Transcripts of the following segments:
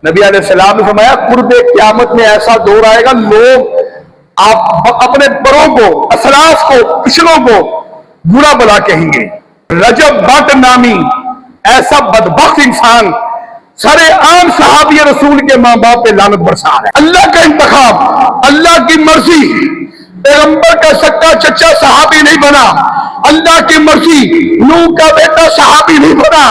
نبی علیہ السلام نے فرمایا قرب قیامت میں ایسا دور آئے گا، لوگ آپ اپنے بڑوں کو، اسلاف کو، پچھلوں کو برا بلا کہیں گے۔ رجب بٹ نامی ایسا بدبخت انسان سارے عام صحابی رسول کے ماں باپ پہ لعنت برسا رہا ہے۔ اللہ کا انتخاب، اللہ کی مرضی، پیغمبر کا سکا چچا صحابی نہیں بنا، اللہ کی مرضی نوح کا بیٹا صحابی نہیں بنا،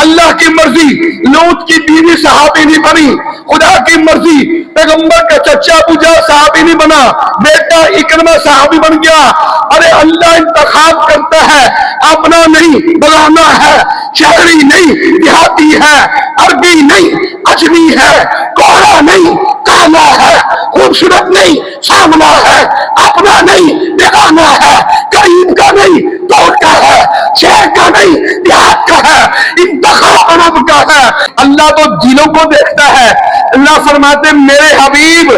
اللہ کی مرضی لوط کی بیوی صحابی نہیں بنی، خدا کی مرضی پیغمبر کا چچا ابو جہل صحابی نہیں بنا، بیٹا اکرمہ صحابی بن گیا۔ ارے اللہ انتخاب کرتا ہے، اپنا نہیں بلانا ہے، شہری نہیں دیہاتی ہے، عربی نہیں اجمی ہے، کوڑا نہیں کالا ہے، خوبصورت نہیں سامنا ہے، اپنا نہیں بیگانہ ہے، قریب کا نہیں دور کا ہے، شہر کا نہیں دیہات کا ہے، انتخاب رب کا ہے۔ اللہ تو دلوں کو دیکھتا ہے۔ اللہ فرماتے میرے حبیب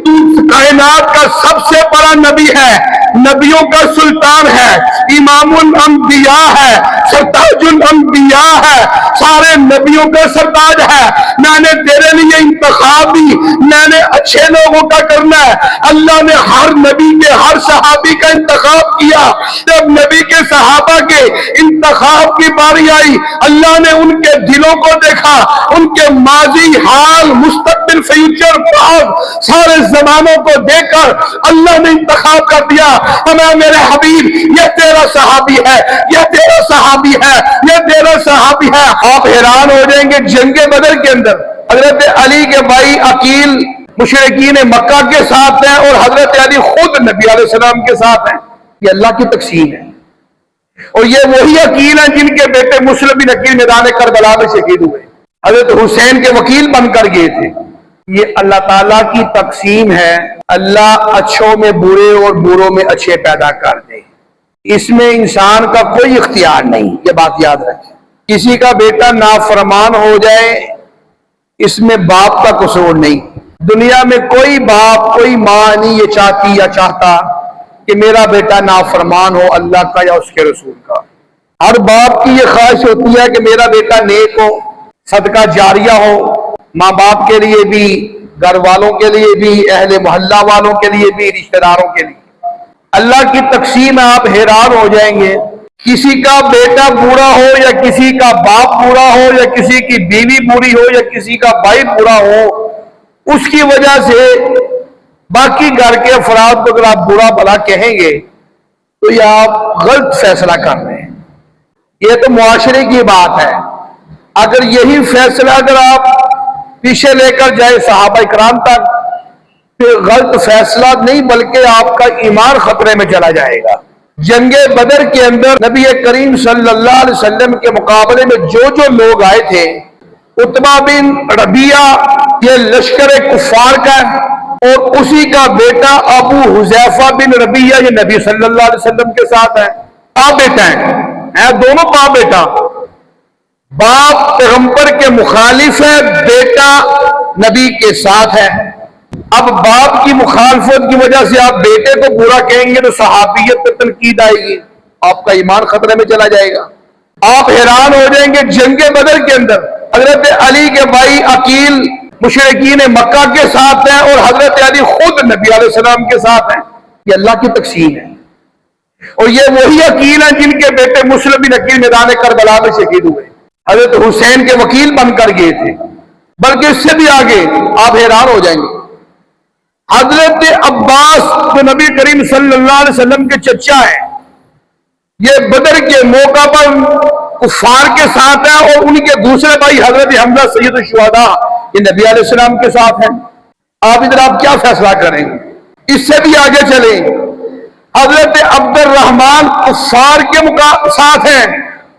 تو کائنات کا سب سے بڑا نبی ہے، نبیوں کا سلطان ہے، امام الانبیاء ہے، سرتاج الانبیاء ہے، سارے نبیوں کا سرتاج ہے۔ میں نے تیرے لیے انتخاب بھی میں نے اچھے لوگوں کا کرنا ہے۔ اللہ نے ہر نبی کے ہر صحابی کا انتخاب کیا۔ جب نبی کے صحابہ کے انتخاب کی باری آئی، اللہ نے ان کے دلوں کو دیکھا، ان کے ماضی، حال، مستقبل، فیوچر، پاس سارے زمانوں کو دیکھ کر اللہ نے انتخاب کر دیا۔ ہمیں میرے حبیب یہ تیرا صحابی ہے، یہ تیرا صحابی ہے، یہ تیرا صحابی ہے۔ آپ حیران ہو جائیں گے، جنگ بدر کے اندر حضرت علی کے بھائی عقیل مشرکین مکہ کے ساتھ ہیں اور حضرت علی خود نبی علیہ السلام کے ساتھ ہیں۔ یہ اللہ کی تقسیم ہے۔ اور یہ وہی عقیل ہیں جن کے بیٹے مسلم بن عقیل میدان کربلا میں شہید ہوئے، حضرت حسین کے وکیل بن کر گئے تھے۔ یہ اللہ تعالیٰ کی تقسیم ہے۔ اللہ اچھوں میں برے اور بروں میں اچھے پیدا کر دے، اس میں انسان کا کوئی اختیار نہیں، یہ بات یاد رکھیں۔ کسی کا بیٹا نافرمان ہو جائے، اس میں باپ کا قصور نہیں۔ دنیا میں کوئی باپ، کوئی ماں نہیں یہ چاہتی یا چاہتا کہ میرا بیٹا نافرمان ہو اللہ کا یا اس کے رسول کا۔ ہر باپ کی یہ خواہش ہوتی ہے کہ میرا بیٹا نیک ہو، صدقہ جاریہ ہو، ماں باپ کے لیے بھی، گھر والوں کے لیے بھی، اہل محلہ والوں کے لیے بھی، رشتہ داروں کے لیے۔ اللہ کی تقسیم آپ حیران ہو جائیں گے۔ کسی کا بیٹا برا ہو یا کسی کا باپ برا ہو یا کسی کی بیوی بری ہو یا کسی کا بھائی برا ہو، اس کی وجہ سے باقی گھر کے افراد کو اگر آپ برا بھلا کہیں گے تو یہ آپ غلط فیصلہ کر رہے ہیں۔ یہ تو معاشرے کی بات ہے۔ اگر یہی فیصلہ اگر آپ پیچھے لے کر جائے صحابہ کرام تک، پھر غلط فیصلہ نہیں بلکہ آپ کا ایمان خطرے میں چلا جائے گا۔ جنگ بدر کے اندر نبی کریم صلی اللہ علیہ وسلم کے مقابلے میں جو لوگ آئے تھے، عتبہ بن ربیعہ یہ لشکر کفار کا، اور اسی کا بیٹا ابو حذیفہ بن ربیعہ یہ نبی صلی اللہ علیہ وسلم کے ساتھ ہے۔ باپ بیٹا ہیں، دونوں باپ بیٹا۔ باپ پیغمبر کے مخالف ہے، بیٹا نبی کے ساتھ ہے۔ اب باپ کی مخالفت کی وجہ سے آپ بیٹے کو برا کہیں گے تو صحابیت پہ تنقید آئے گی، آپ کا ایمان خطرے میں چلا جائے گا۔ آپ حیران ہو جائیں گے، جنگ بدر کے اندر حضرت علی کے بھائی عقیل مشرکین مکہ کے ساتھ ہیں اور حضرت علی خود نبی علیہ السلام کے ساتھ ہیں۔ یہ اللہ کی تقسیم ہے۔ اور یہ وہی عقیل ہیں جن کے بیٹے مسلم بن عقیل میدان کربلا میں شہید ہوئے، حضرت حسین کے وکیل بن کر گئے تھے۔ بلکہ اس سے بھی آگے آپ حیران ہو جائیں گے، حضرت عباس جو نبی کریم صلی اللہ علیہ وسلم کے چچا ہیں، یہ بدر کے موقع پر کفار کے ساتھ ہیں، اور ان کے دوسرے بھائی حضرت حمزہ سید الشہداء یہ نبی علیہ السلام کے ساتھ ہیں۔ آپ ادھر آپ کیا فیصلہ کریں گے؟ اس سے بھی آگے چلیں، حضرت عبد الرحمن کفار کے ساتھ ہیں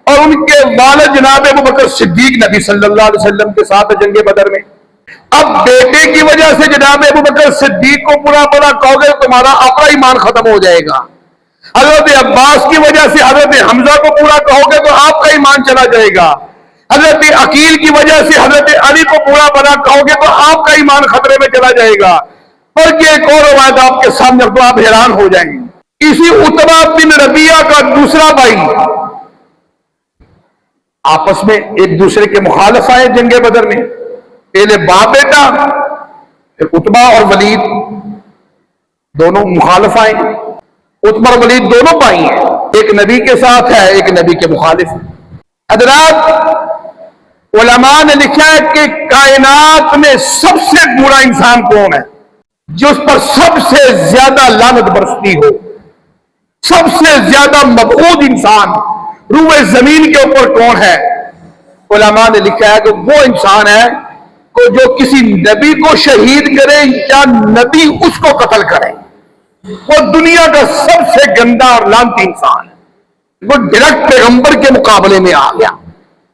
اور ان کے والد جناب ابوبکر صدیق نبی صلی اللہ علیہ وسلم کے ساتھ جنگ بدر میں۔ اب بیٹے کی وجہ سے جناب ابوبکر صدیق کو برا بھلا کہو گے تمہارا اپنا ایمان ختم ہو جائے گا۔ حضرت عباس کی وجہ سے حضرت حمزہ کو برا کہو گے تو آپ کا ایمان چلا جائے گا۔ حضرت عقیل کی وجہ سے حضرت علی کو برا بھلا کہو گے تو آپ کا ایمان خطرے میں چلا جائے گا۔ بلکہ ایک اور روایت آپ کے سامنے تو آپ حیران ہو جائیں گے۔ اسی عتبہ بن ربیعہ کا دوسرا بھائی آپس میں ایک دوسرے کے مخالف آئے جنگ بدر میں، پہلے باپ بیٹا، پھر عتبہ اور ولید دونوں مخالف آئے. عتبہ اور ولید دونوں بھائی ہیں، ایک نبی کے ساتھ ہے، ایک نبی کے مخالف. حضرات علماء نے لکھا ہے کہ کائنات میں سب سے برا انسان کون ہے؟ جو اس پر سب سے زیادہ لعنت برستی ہو، سب سے زیادہ مبعوث انسان روئے زمین کے اوپر کون ہے؟ علماء نے لکھا ہے کہ وہ انسان ہے جو کسی نبی کو شہید کرے یا نبی اس کو قتل کرے. وہ دنیا کا سب سے گندا اور لعنتی انسان ہے. وہ ڈائریکٹ پیغمبر کے مقابلے میں آ گیا.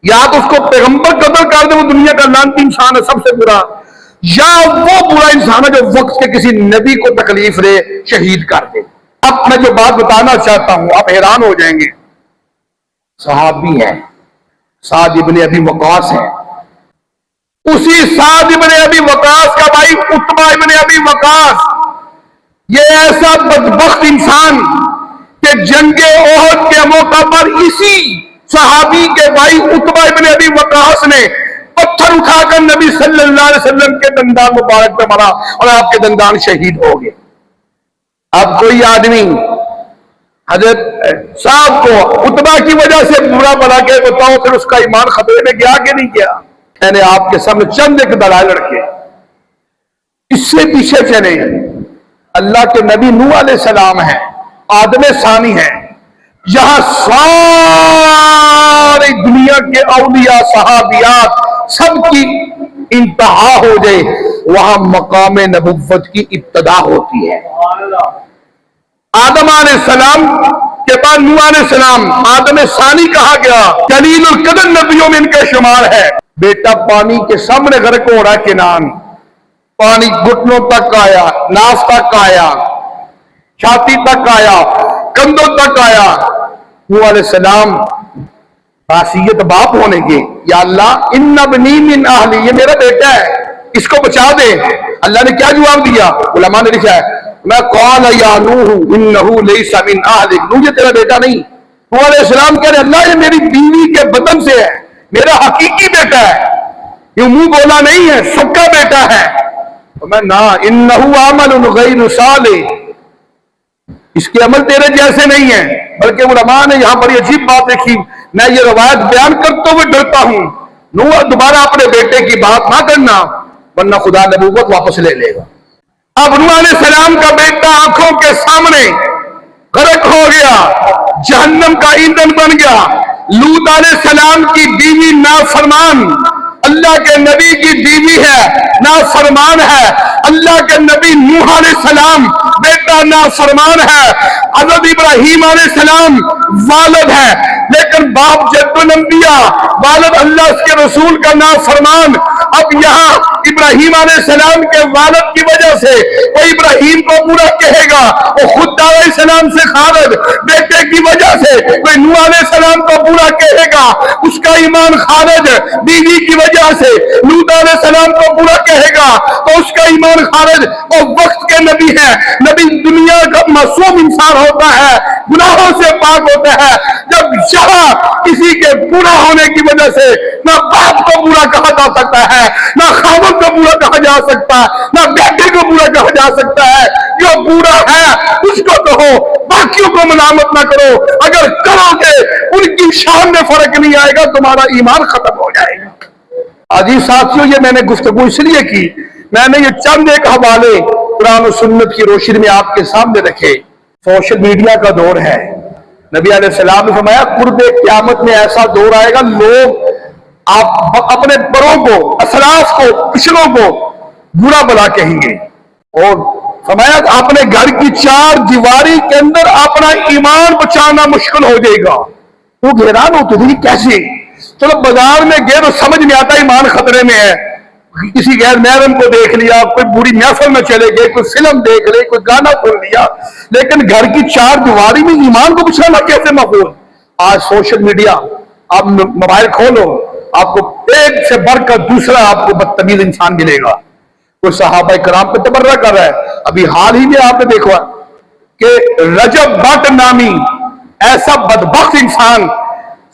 یا تو اس کو پیغمبر قتل کر دے، وہ دنیا کا لعنتی انسان ہے سب سے برا، یا وہ برا انسان ہے جو وقت کے کسی نبی کو تکلیف دے، شہید کر دے. اب میں جو بات بتانا چاہتا ہوں آپ حیران ہو جائیں گے. صحابی ہے، سعد ابن ابی وقاص ہے. اسی سعد ابن ابی وقاص کا بھائی عتبہ ابن ابی وقاص، یہ ایسا بدبخت انسان کہ جنگ احد کے موقع پر اسی صحابی کے بھائی عتبہ ابن ابی وقاص نے پتھر اٹھا کر نبی صلی اللہ علیہ وسلم کے دندان مبارک پہ مارا اور آپ کے دندان شہید ہو گئے. اب کوئی آدمی حضرت صاحب کو عتبہ کی وجہ سے برا بنا کے بتاؤ، پھر اس کا ایمان خطرے میں گیا کہ نہیں گیا؟ میں نے آپ کے سامنے چند ایک دلائل رکھے. اس سے پیچھے چلے، اللہ کے نبی نوح علیہ السلام ہیں، آدم ثانی ہیں، جہاں ساری دنیا کے اولیاء صحابیات سب کی انتہا ہو جائے، وہاں مقام نبوت کی ابتدا ہوتی ہے. آدم علیہ السلام کے بعد نوح علیہ السلام، آدم ثانی کہا گیا، جلیل القدر نبیوں میں ان کا شمار ہے. بیٹا پانی کے سامنے غرق ہو رہا کنان، پانی گھٹنوں تک آیا، ناف تک آیا، چھاتی تک آیا، کندھوں تک آیا. نوح علیہ السلام خاصیت باپ ہونے کے، یا اللہ ان ابنی من اہلی، یہ میرا بیٹا ہے، اس کو بچا دے. اللہ نے کیا جواب دیا؟ علماء نے لکھا ہے میں قال یا نوح انہ لیس من اہلک، نوح یہ تیرا بیٹا نہیں. نوح علیہ السلام کہہ رہے اللہ یہ میری بیوی کے بدن سے ہے، میرا حقیقی بیٹا ہے، یہ منہ بولا نہیں ہے، سب کا بیٹا ہے. میں نا انہ عمل غیر صالح، اس کے عمل تیرے جیسے نہیں ہیں. بلکہ علماء نے یہاں پر یہ عجیب بات لکھی، میں یہ روایت بیان کرتے ہوئے ڈرتا ہوں نوح دوبارہ اپنے بیٹے کی بات نہ کرنا ورنہ خدا نبوت واپس لے لے گا. اب نوح علیہ السلام کا بیٹا آنکھوں کے سامنے غرق ہو گیا، جہنم کا ایندھن بن گیا. لوط علیہ السلام کی بیوی نافرمان، اللہ کے نبی کی بیوی ہے، نافرمان ہے. اللہ کے نبی نوح علیہ السلام بیٹا نافرمان ہے. حضرت ابراہیم علیہ السلام والد ہے، لیکن باپ جد الانبیاء، والد اللہ اس کے رسول کا نافرمان. اب یہاں ابراہیم علیہ السلام کے والد کی وجہ سے وہ ابراہیم کو برا کہے گا، وہ خود علیہ السلام سے خارج. بیٹے کی وجہ سے کوئی نوح علیہ السلام کو برا کہے گا، اس کا ایمان خارج. بیوی کی وجہ سے لوط علیہ السلام کو برا کہے گا تو اس کا ایمان خارج. وہ وقت کے نبی ہے، نبی دنیا کا معصوم انسان ہوتا ہے، گناہوں سے پاک ہوتا ہے. جب یہاں کسی کے برا ہونے کی وجہ سے نہ باپ کو برا کہا جا سکتا ہے، نہ خاوند کو برا کہا جا سکتا ہے، نہ بیٹے کو برا کہا جا سکتا ہے. جو برا ہے اس کو کہو، باقیوں کو ملامت نہ کرو. اگر کرو گے ان کی شان میں فرق نہیں آئے گا، تمہارا ایمان ختم ہو جائے گا. عزیز ساتھیوں، یہ میں نے گفتگو اس لیے کی، میں نے یہ چند ایک حوالے قرآن و سنت کی روشنی میں آپ کے سامنے رکھے. سوشل میڈیا کا دور ہے. نبی علیہ السلام نے فرمایا قرب قیامت میں ایسا دور آئے گا، لوگ آپ اپنے بڑوں کو، اسلاف کو، پچھلوں کو برا بلا کہیں گے. اور فرمایا اپنے گھر کی چار دیواری کے اندر اپنا ایمان بچانا مشکل ہو جائے گا. وہ حیران ہوتے تھے کیسے؟ چلو بازار میں گئے تو سمجھ میں آتا ایمان خطرے میں ہے، کسی غیر محرم کو دیکھ لیا، کوئی بری محفل میں چلے گئے، کوئی فلم دیکھ لے، کوئی گانا سن لیا، لیکن گھر کی چار دیواری میں ایمان کو بچانا کیسے محفوظ؟ آج سوشل میڈیا، آپ موبائل کھولو، آپ کو ایک سے بڑھ کر دوسرا آپ کو بدتمیز انسان ملے گا. کوئی صحابہ کرام پہ تبرہ کر رہا ہے. ابھی حال ہی میں آپ نے دیکھا کہ رجب بٹ نامی ایسا بدبخت انسان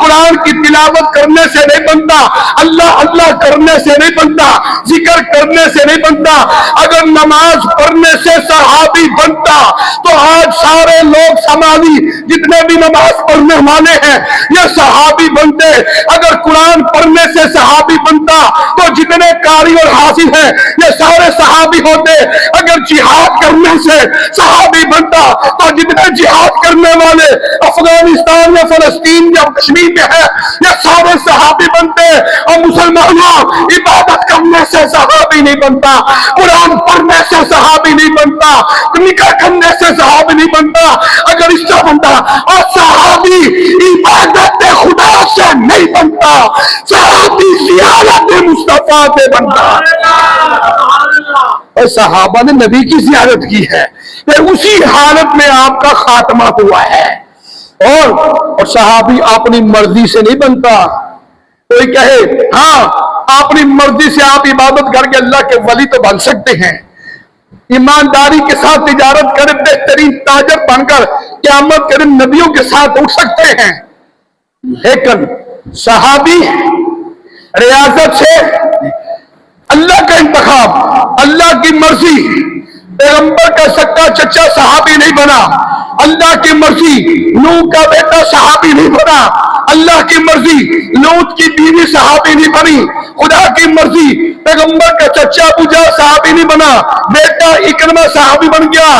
قرآن کی تلاوت کرنے سے نہیں بنتا, اللہ اللہ کرنے سے نہیں بنتا, ذکر کرنے سے نہیں بنتا. اگر نماز پڑھنے سے صحابی بنتا تو آج سارے لوگ سماجی جتنے بھی نماز پڑھنے والے ہیں یہ صحابی بنتے. اگر قرآن پڑھنے سے صحابی بنتا تو جتنے قاری اور حافظ ہیں یہ سارے صحابی ہوتے. اگر جہاد کرنے سے صحابی بنتا تو جتنے جہاد کرنے والے افغانستان یا فلسطین یا کشمیر میں ہیں یہ سارے صحابی بنتے. اور مسلمانوں, عبادت کرنے سے صحابی نہیں بنتا, قرآن پڑھنے سے صحابی نہیں بنتا, نکاح کرنے سے صحابی نہیں بنتا. اگر اس سے بنتا, اور صحابی عبادت خدا سے نہیں بنتا, صحابی زیارت مصطفیٰ سے بنتا. اور صحابہ نے نبی کی زیارت کی ہے, اسی حالت میں آپ کا خاتمہ ہوا ہے. اور صحابی اپنی مرضی سے نہیں بنتا. کوئی کہے ہاں اپنی مرضی سے آپ عبادت کر کے اللہ کے ولی تو بن سکتے ہیں, ایمانداری کے ساتھ تجارت کرے, بہترین تاجر بن کر قیامت کے دن نبیوں کے ساتھ اٹھ سکتے ہیں. لیکن صحابی ریاضت سے اللہ کا انتخاب, اللہ کی مرضی, پیغمبر کا سکا چچا صحابی نہیں بنا, اللہ کی مرضی نوح کا بیٹا صحابی نہیں بنا, اللہ کی مرضی لوط کی بیوی صحابی نہیں بنی, خدا کی مرضی پیغمبر کا چچا ابو جہل صحابی نہیں بنا, بیٹا اکرمہ صحابی بن گیا.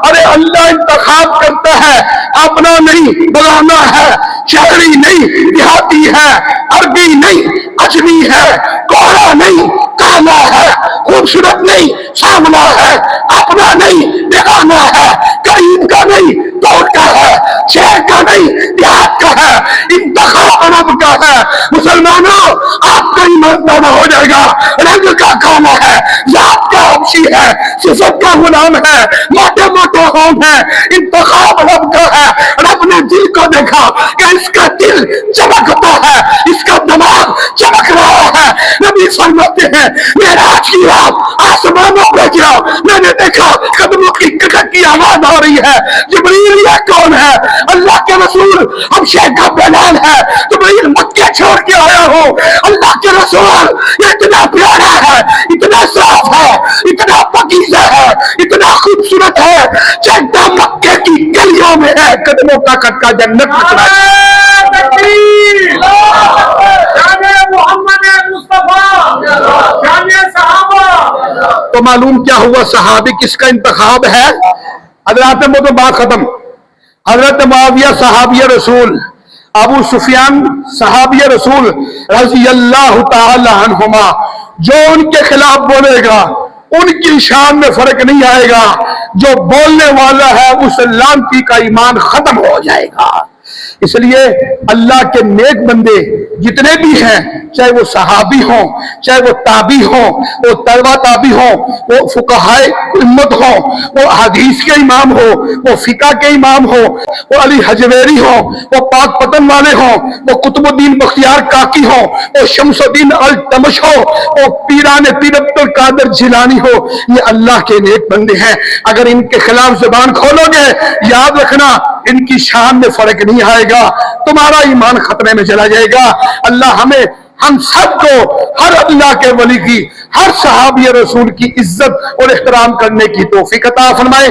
ارے اللہ انتخاب کرتا ہے, اپنا نہیں بلانا ہے, شہری نہیں دیہاتی ہے, عربی نہیں اجمی ہے, کوڑا نہیں کالا ہے, خوبصورت نہیں سامنا ہے, اپنا نہیں بیگانہ ہے, قریب کا نہیں دور کا ہے, شہر کا نہیں دیہات کا ہے, انتخاب رب کا ہے. مسلمانوں آپ کا ایمان پیدا ہو جائے گا. رنگ کا کالا ہے, ذات کا حبشی ہے, صفت کا غلام ہے, موٹے موٹے ہون ہے, انتخاب رب کا ہے. رب نے دل کو دیکھا کہ اس کا دل چمکتا ہے, اس کا دماغ چمک رہا ہے. نبی فرماتے ہیں معراج کی رات آسمانوں پہ گیا, میں نے دیکھا قدموں کی ککٹ کی آواز آ رہی ہے. جبریل یہ کون ہے؟ اللہ کے رسول حبشے کا بلال ہے. جبریل مکہ چھوڑ کے آیا ہو, اللہ کے رسول یہ اتنا پیارا ہے, اتنا صاف ہے, اتنا پاکیزہ ہے, اتنا خوبصورت ہے, چلتا مکے کی گلیوں میں ہے, قدموں کا کٹکا جنت میں چلا تو معلوم کیا ہوا صحابی کس کا انتخاب ہے. حضرات وہ تو بات ختم. حضرت معاویہ صحابی رسول, ابو سفیان صحابی رسول رضی اللہ تعالی عنہما, جو ان کے خلاف بولے گا ان کی شان میں فرق نہیں آئے گا, جو بولنے والا ہے اس لعنتی کا ایمان ختم ہو جائے گا. اس لیے اللہ کے نیک بندے جتنے بھی ہیں, چاہے وہ صحابی ہوں, چاہے وہ تابی ہوں, وہ تبع تابی ہوں, وہ فقہائے امت ہوں, وہ حدیث کے امام ہو, وہ فقہ کے امام ہو, وہ علی حجویری ہو, وہ پاک پتن والے ہوں, وہ قطب الدین بختیار کاکی ہوں, وہ شمس الدین التمش ہو, وہ پیران پیر عبد القادر جیلانی ہو, یہ اللہ کے نیک بندے ہیں. اگر ان کے خلاف زبان کھولو گے یاد رکھنا ان کی شان میں فرق نہیں آئے گا, تمہارا ایمان خطرے میں چلا جائے گا. اللہ ہم سب کو ہر اللہ کے ولی کی, ہر صحابی رسول کی عزت اور احترام کرنے کی توفیق عطا فرمائے.